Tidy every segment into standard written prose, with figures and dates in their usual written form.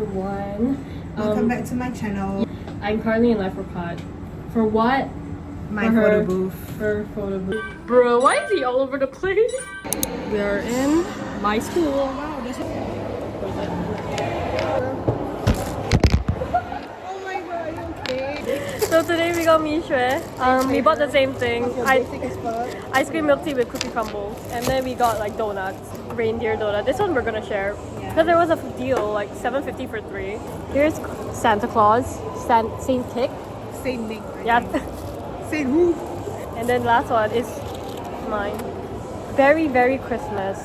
everyone. Welcome back to my channel. I'm currently in life for Kat. For what? My For photo her- booth. Her photo booth. Bro, why is he all over the place? We are in my school. Wow, that's Oh my god, are you okay? So today we got Mishue. We bought the same thing. Basic as fuck. Ice cream milk tea with cookie crumbles. And then we got like donuts. Reindeer donut. This one we're gonna share. Yeah. Because there was a deal, like $7.50 for 3. Here's Santa Claus. Saint Kick. Saint Nick. Yeah. Saint who? And then last one is mine. Very, very Christmas.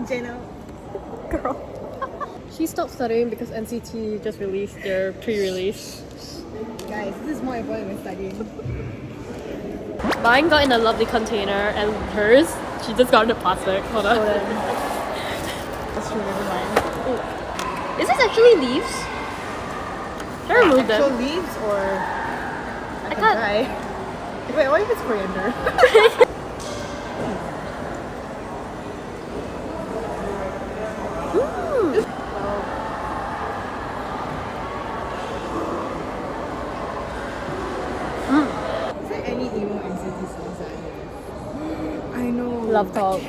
Jenna. Girl. She stopped studying because NCT just released their pre-release. Guys, this is more important than studying. Mine got in a lovely container and hers, she just got in a plastic. Hold on. That's true, never mind. Is this actually leaves? Should I remove Actual them? leaves or I like a can't- dry? Wait, what if it's coriander? Is there any emo NCT songs that I have? I know. Love Talk.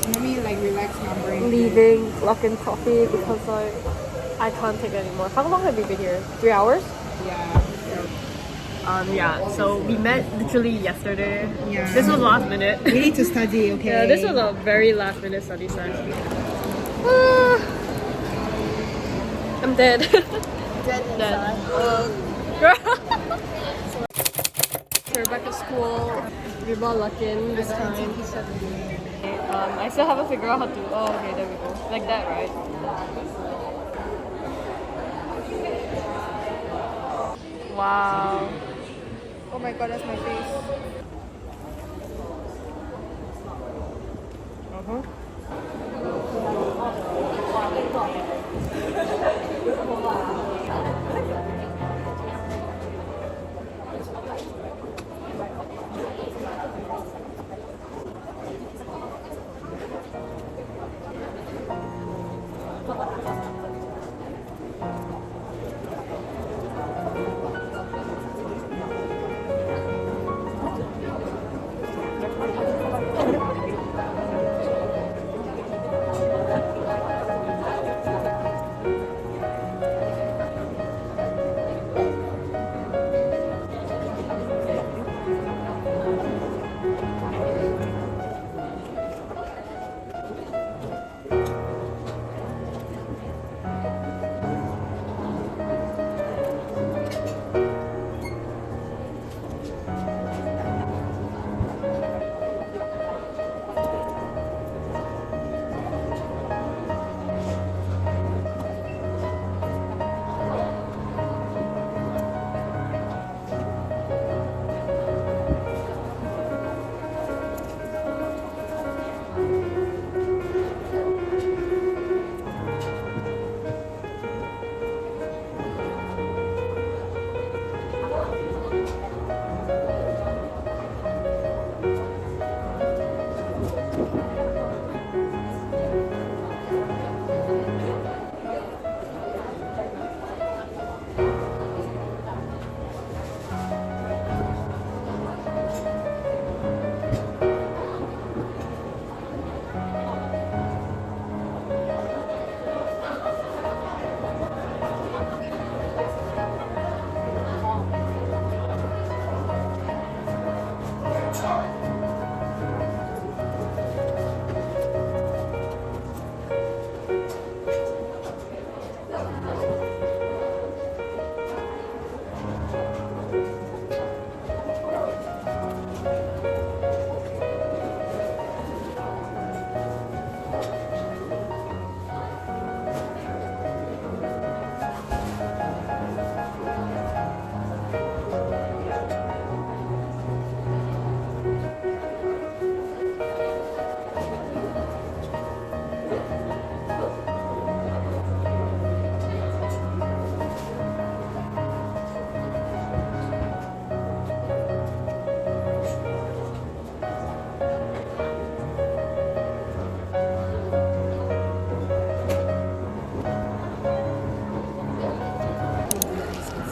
Let me like relax my brain. Leaving Luckin Coffee because I can't take it anymore. How long have you been here? 3 hours? Yeah. Yeah, so we met literally yesterday. Yeah. This was last minute. We need to study, okay? Yeah, this was a very last minute study session. Ah, I'm dead. Dead. We're back at school. We bought Luckin this time. I still haven't figured out how to. Oh, okay, there we go. Like that, right? Wow. Oh my god, that's my face.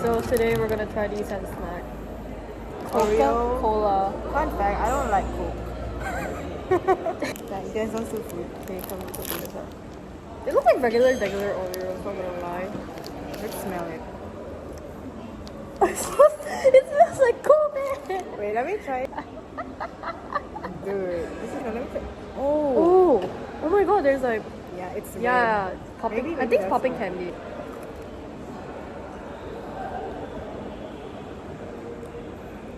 So today we're gonna try these as a snack. Oreo. Cola. Fun fact, I don't like Coke. Like, there's also food. Okay, come to this one. They look like regular Oreos, not gonna lie. Let's smell it. It smells like Coke. Wait, let me try it. Dude, this is let me try. Oh my god, there's like Yeah, it's yeah, red. popping. Maybe I think that's popping why. candy.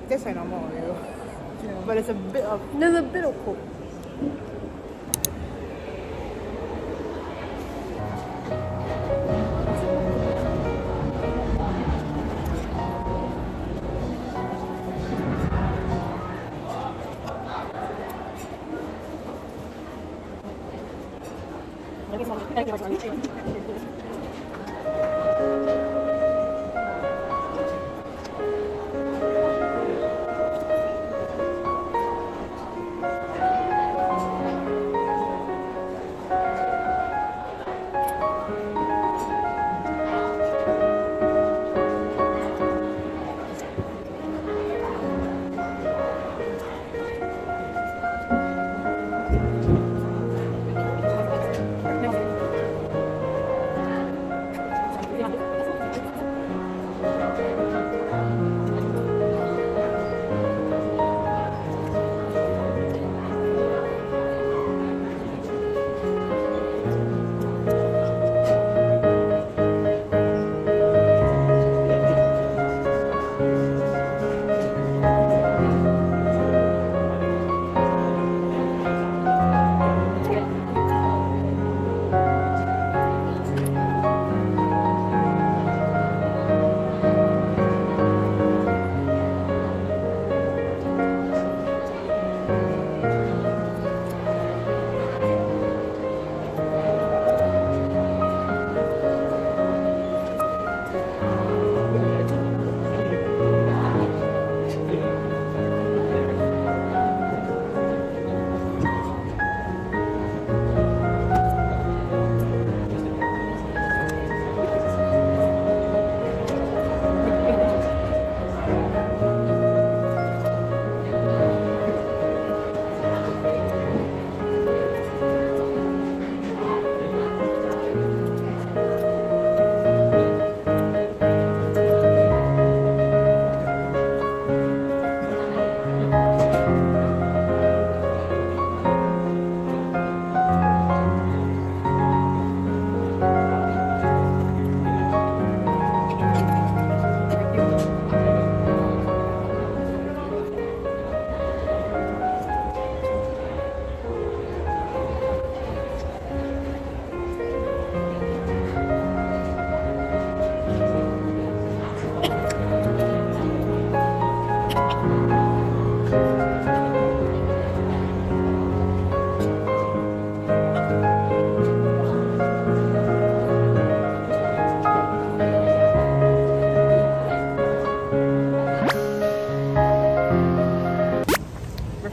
That's my normal Oreo. Yeah. But it's a bit of There's a bit of Coke.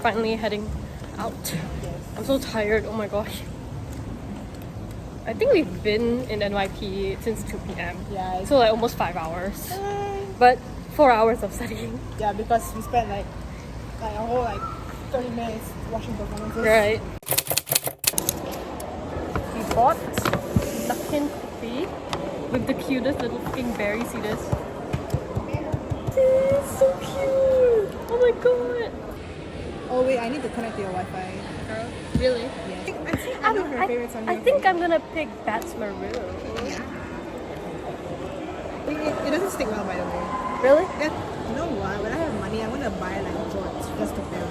finally heading out. I'm so tired, oh my gosh. I think we've been in NYP since 2 p.m. Yeah, So like almost 5 hours. But 4 hours of studying. yeah, because we spent like a whole 30 minutes watching performances. Right. We bought Luckin coffee with the cutest little fucking berry. See this? This is so cute! Oh my god! Oh wait, I need to connect to your Wi-Fi. Girl, really? Yeah. I think I know her favorites on I your think I'm gonna pick Bats Maroon. It doesn't stick well, by the way. Really? You know what? When I have money, I'm gonna buy jorts just to pair.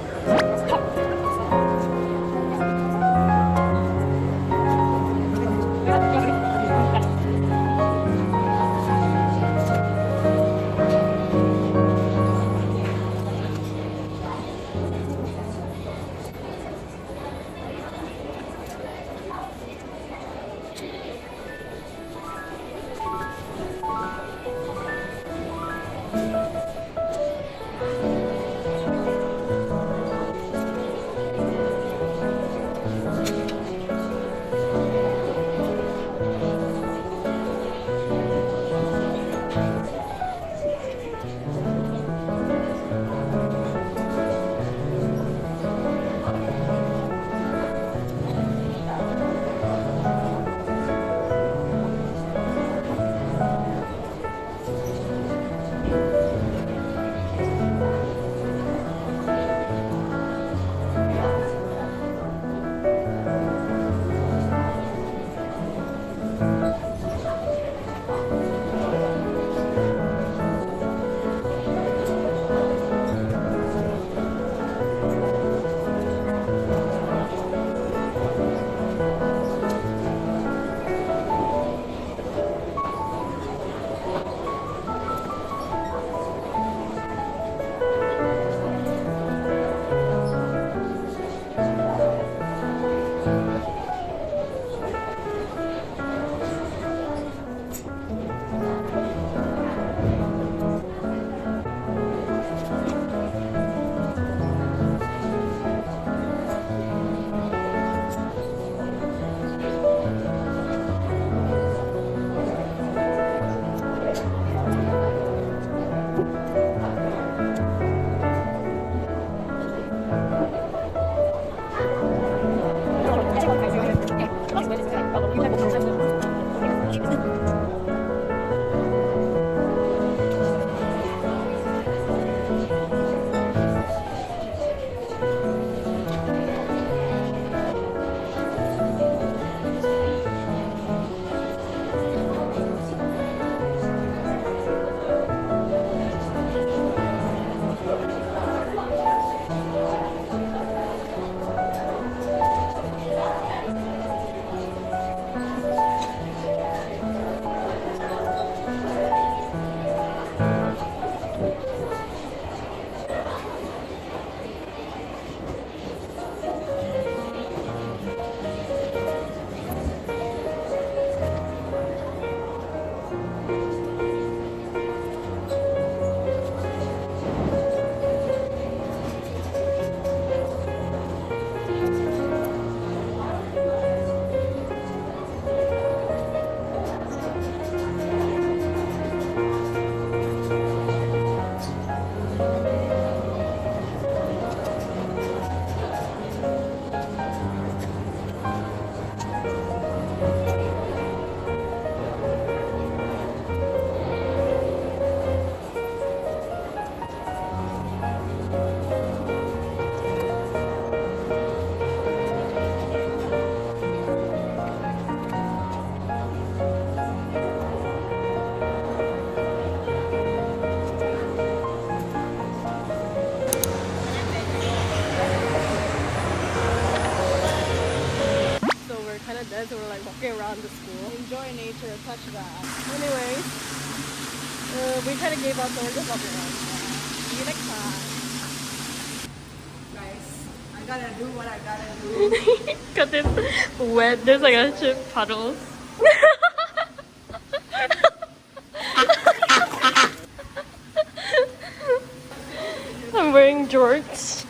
So we're like walking around the school. Enjoy nature, touch that. Anyways, we kind of gave up, so we're just walking around. See you next time. Guys, I gotta do what I gotta do. Got this wet. There's like a chip puddles. I'm wearing jorts.